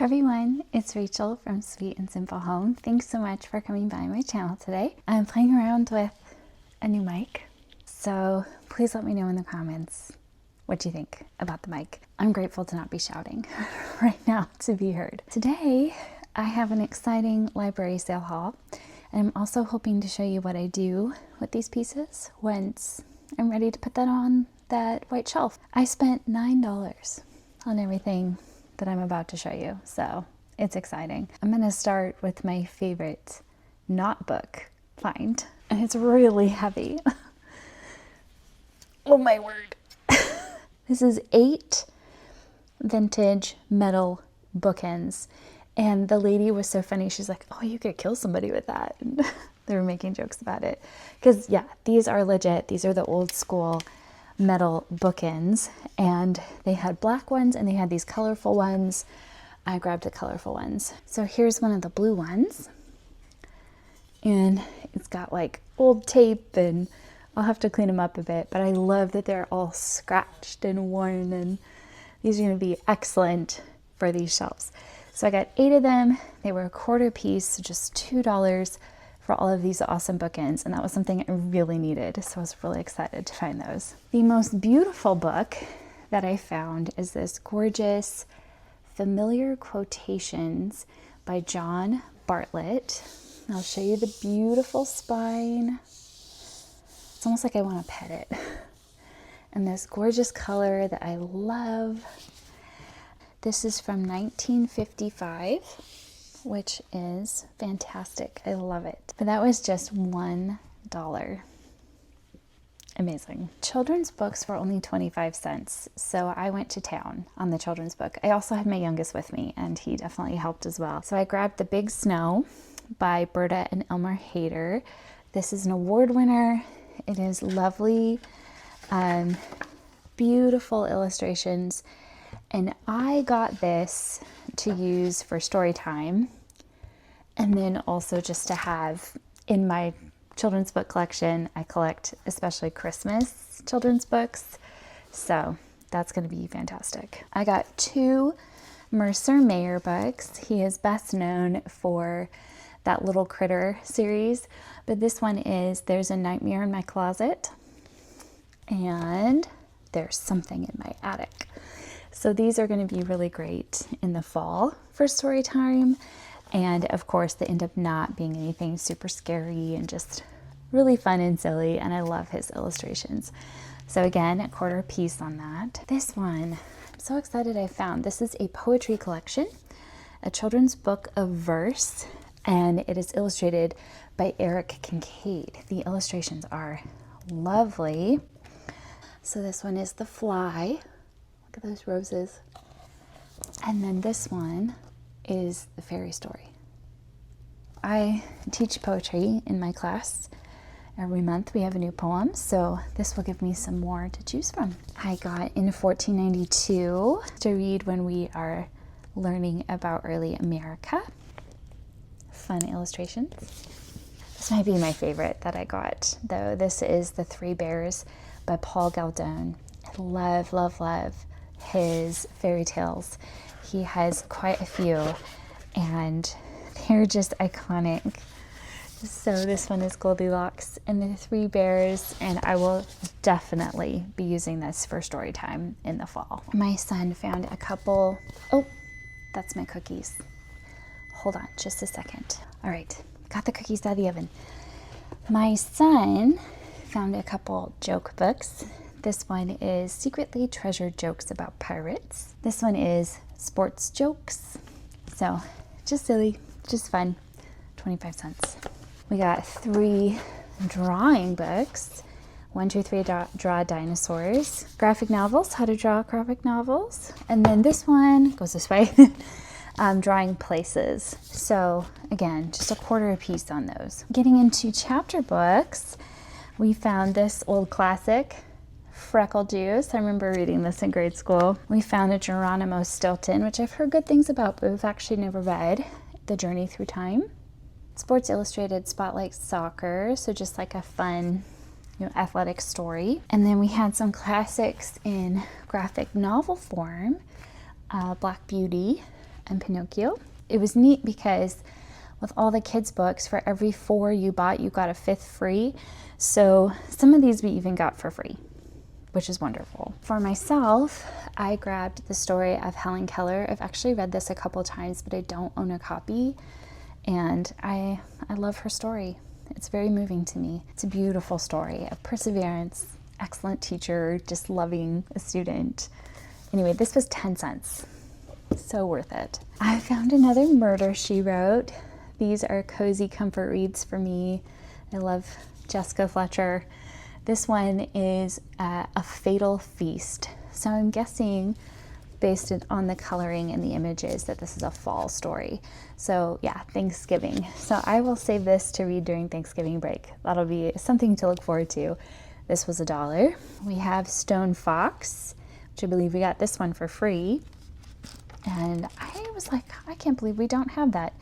everyone, it's Rachel from Sweet and Simple Home. Thanks so much for coming by my channel today. I'm playing around with a new mic, so please let me know in the comments what you think about the mic. I'm grateful to not be shouting right now to be heard. Today, I have an exciting library sale haul, and I'm also hoping to show you what I do with these pieces once I'm ready to put that on that white shelf. I spent $9 on everything that I'm about to show you, so it's exciting. I'm going to start with my favorite not book find, and it's really heavy. Oh my word. This is 8 vintage metal bookends, and the lady was so funny. She's like, oh, you could kill somebody with that. And they were making jokes about it because yeah, these are legit. These are the old school metal bookends, and they had black ones and they had these colorful ones. I grabbed the colorful ones. So here's one of the blue ones, and it's got like old tape, and I'll have to clean them up a bit, but I love that they're all scratched and worn, and these are going to be excellent for these shelves. So I got 8 of them. They were a quarter piece, so just $2 for all of these awesome bookends, and that was something I really needed, so I was really excited to find those. The most beautiful book that I found is this gorgeous Familiar Quotations by John Bartlett. I'll show you the beautiful spine. It's almost like I want to pet it. And this gorgeous color that I love. This is from 1955. Which is fantastic. I love it. But that was just $1. Amazing. Children's books were only 25 cents, so I went to town on the children's book. I also had my youngest with me, and he definitely helped as well. So I grabbed The Big Snow by Berta and Elmer Hader. This is an award winner. It is lovely, beautiful illustrations. And I got this to use for story time, and then also just to have in my children's book collection. I collect especially Christmas children's books, so that's going to be fantastic. I got 2 Mercer Mayer books. He is best known for that Little Critter series, but this one is There's a Nightmare in My Closet and There's Something in My Attic. So these are going to be really great in the fall for story time. And of course, they end up not being anything super scary and just really fun and silly. And I love his illustrations. So again, a quarter piece on that. This one, I'm so excited I found. This is a poetry collection, a children's book of verse, and it is illustrated by Eric Kincaid. The illustrations are lovely. So this one is The Fly. Look at those roses. And then this one is The Fairy Story. I teach poetry in my class. Every month we have a new poem, so this will give me some more to choose from. I got in 1492 to read when we are learning about early America. Fun illustrations. This might be my favorite that I got, though. This is The Three Bears by Paul Galdone. I love, love, love his fairy tales. He has quite a few, and they're just iconic. So this one is Goldilocks and the Three Bears, and I will definitely be using this for story time in the fall. My son found a couple. Oh, that's my cookies. Hold on just a second. All right, got the cookies out of the oven. My son found a couple joke books. This one is Secretly Treasured Jokes About Pirates. This one is Sports Jokes. So just silly, just fun, 25 cents. We got 3 drawing books. 1, 2, 3, Draw Dinosaurs. Graphic novels, How to Draw Graphic Novels. And then this one goes this way, Drawing Places. So again, just a quarter a piece on those. Getting into chapter books, we found this old classic, Freckle Juice. I remember reading this in grade school. We found a Geronimo Stilton, which I've heard good things about, but we've actually never read. The Journey Through Time. Sports Illustrated Spotlight Soccer, so just like a fun, athletic story. And then we had some classics in graphic novel form. Black Beauty, and Pinocchio. It was neat because with all the kids' books, for every 4 you bought, you got a 5th free. So some of these we even got for free, which is wonderful. For myself, I grabbed the story of Helen Keller. I've actually read this a couple times, but I don't own a copy. And I love her story. It's very moving to me. It's a beautiful story of perseverance, excellent teacher, just loving a student. Anyway, this was 10 cents. So worth it. I found another murder she wrote. These are cozy comfort reads for me. I love Jessica Fletcher. This one is A Fatal Feast. So I'm guessing, based on the coloring and the images, that this is a fall story. So yeah, Thanksgiving. So I will save this to read during Thanksgiving break. That'll be something to look forward to. This was $1. We have Stone Fox, which I believe we got this one for free. And I was like, I can't believe we don't have that.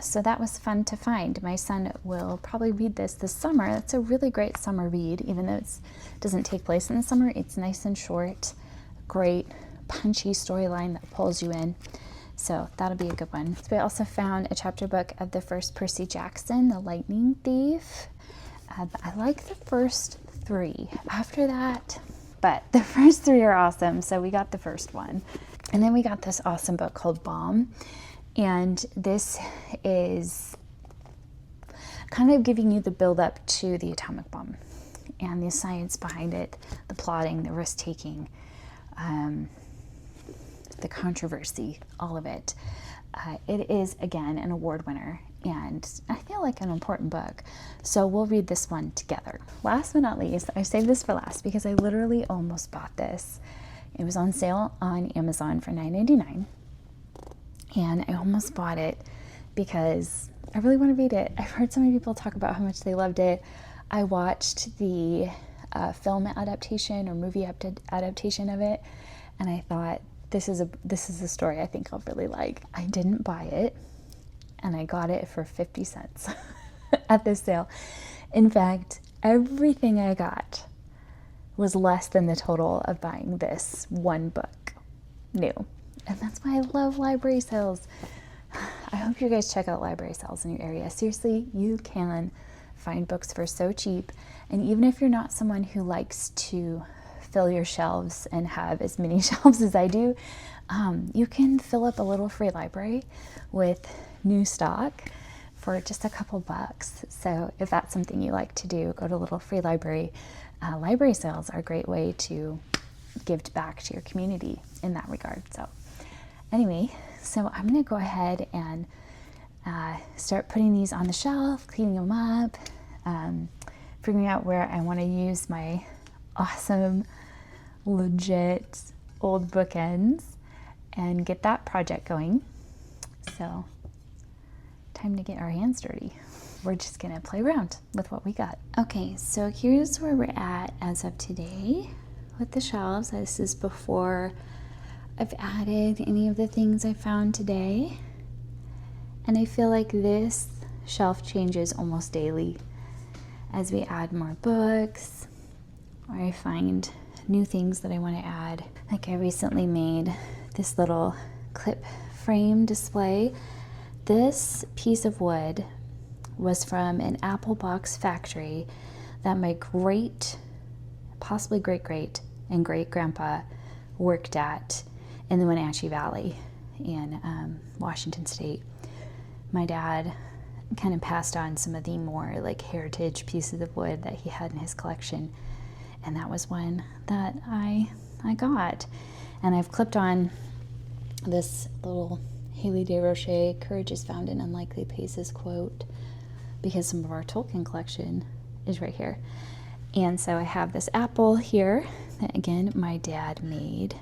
So that was fun to find. My son will probably read this summer. It's a really great summer read, even though it doesn't take place in the summer. It's nice and short, great punchy storyline that pulls you in. So that'll be a good one. So we also found a chapter book of the first Percy Jackson, The Lightning Thief. I like the first 3. After that, but the first 3 are awesome. So we got the first one. And then we got this awesome book called Bomb. And this is kind of giving you the build up to the atomic bomb and the science behind it, the plotting, the risk-taking, the controversy, all of it. It is, again, an award winner, and I feel like an important book. So we'll read this one together. Last but not least, I saved this for last because I literally almost bought this. It was on sale on Amazon for $9.99. And I almost bought it because I really want to read it. I've heard so many people talk about how much they loved it. I watched the film adaptation or movie adaptation of it, and I thought, this is a story I think I'll really like. I didn't buy it, and I got it for 50 cents at this sale. In fact, everything I got was less than the total of buying this one book new. And that's why I love library sales. I hope you guys check out library sales in your area. Seriously, you can find books for so cheap. And even if you're not someone who likes to fill your shelves and have as many shelves as I do, you can fill up a little free library with new stock for just a couple bucks. So if that's something you like to do, go to a little free library. Library sales are a great way to give back to your community in that regard. So anyway, so I'm going to go ahead and start putting these on the shelf, cleaning them up, figuring out where I want to use my awesome, legit old bookends and get that project going. So time to get our hands dirty. We're just going to play around with what we got. Okay, so here's where we're at as of today with the shelves. This is before I've added any of the things I found today, and I feel like this shelf changes almost daily as we add more books or I find new things that I want to add. Like I recently made this little clip frame display. This piece of wood was from an apple box factory that my possibly great and great grandpa worked at in the Wenatchee Valley in Washington State. My dad kind of passed on some of the more like heritage pieces of wood that he had in his collection, and that was one that I got. And I've clipped on this little Haley DeRoche, "Courage is found in unlikely places" quote, because some of our Tolkien collection is right here. And so I have this apple here that again my dad made,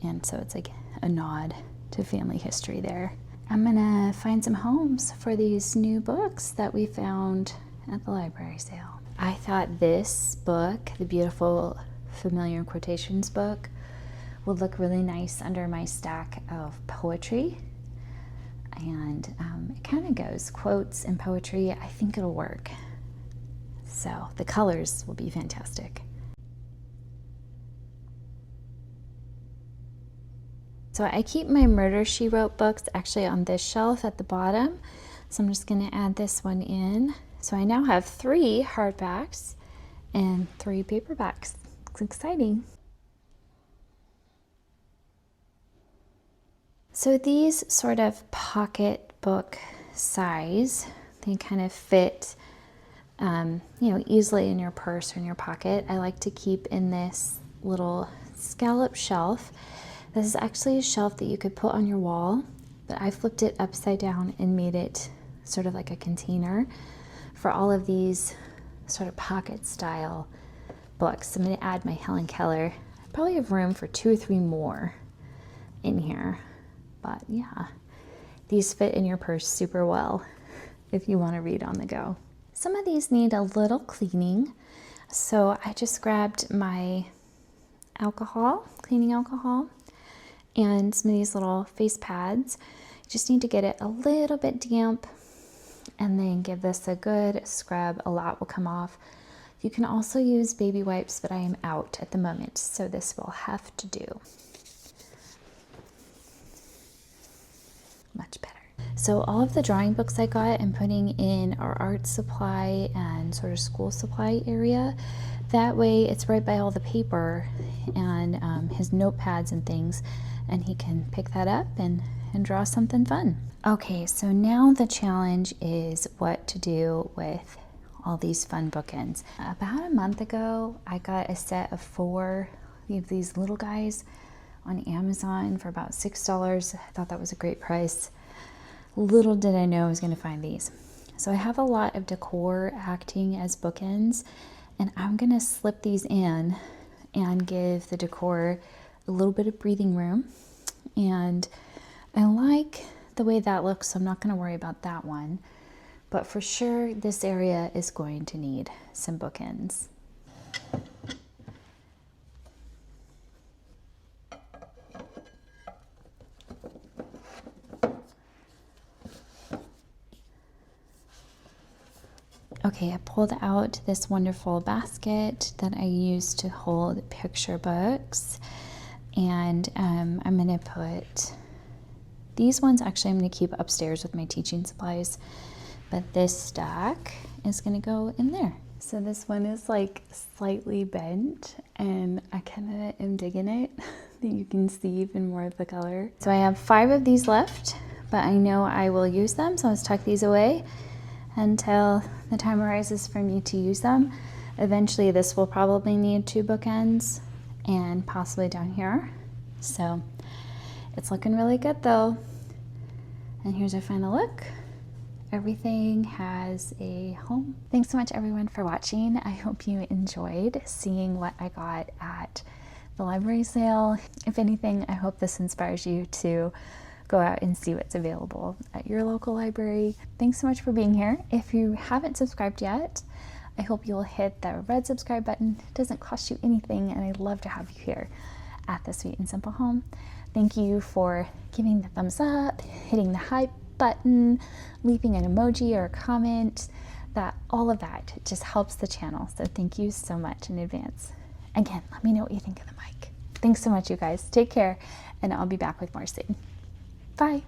and so it's like a nod to family history there. I'm gonna find some homes for these new books that we found at the library sale. I thought this book, the beautiful Familiar Quotations book, would look really nice under my stack of poetry. And it kind of goes quotes and poetry. I think it'll work. So the colors will be fantastic. So I keep my Murder, She Wrote books actually on this shelf at the bottom. So I'm just going to add this one in. So I now have 3 hardbacks and 3 paperbacks. It's exciting. So these sort of pocket book size, they kind of fit easily in your purse or in your pocket. I like to keep in this little scallop shelf. This is actually a shelf that you could put on your wall, but I flipped it upside down and made it sort of like a container for all of these sort of pocket style books. I'm going to add my Helen Keller. I probably have room for 2 or 3 more in here, but yeah, these fit in your purse super well if you want to read on the go. Some of these need a little cleaning, so I just grabbed my cleaning alcohol, and some of these little face pads. You just need to get it a little bit damp and then give this a good scrub. A lot will come off. You can also use baby wipes, but I am out at the moment, so this will have to do. Much better. So all of the drawing books I got I'm putting in our art supply and sort of school supply area. That way it's right by all the paper and his notepads and things, and he can pick that up and draw something fun. Okay, so now the challenge is what to do with all these fun bookends. About a month ago, I got a set of 4 of these little guys on Amazon for about $6. I thought that was a great price. Little did I know I was going to find these. So I have a lot of decor acting as bookends, and I'm going to slip these in and give the decor a little bit of breathing room. And I like the way that looks, so I'm not going to worry about that one. But for sure, this area is going to need some bookends. Okay, I pulled out this wonderful basket that I use to hold picture books, and I'm going to put these ones, actually I'm going to keep upstairs with my teaching supplies, but this stack is going to go in there. So this one is like slightly bent, and I kind of am digging it. You can see even more of the color. So I have 5 of these left, but I know I will use them, so let's tuck these away until the time arises for me to use them. Eventually this will probably need 2 bookends and possibly down here. So it's looking really good though. And here's our final look. Everything has a home. Thanks so much everyone for watching. I hope you enjoyed seeing what I got at the library sale. If anything, I hope this inspires you to go out and see what's available at your local library. Thanks so much for being here. If you haven't subscribed yet, I hope you'll hit the red subscribe button. It doesn't cost you anything, and I'd love to have you here at the Sweet and Simple Home. Thank you for giving the thumbs up, hitting the hype button, leaving an emoji or a comment. All of that just helps the channel. So thank you so much in advance. Again, let me know what you think of the mic. Thanks so much, you guys. Take care, and I'll be back with more soon. Bye.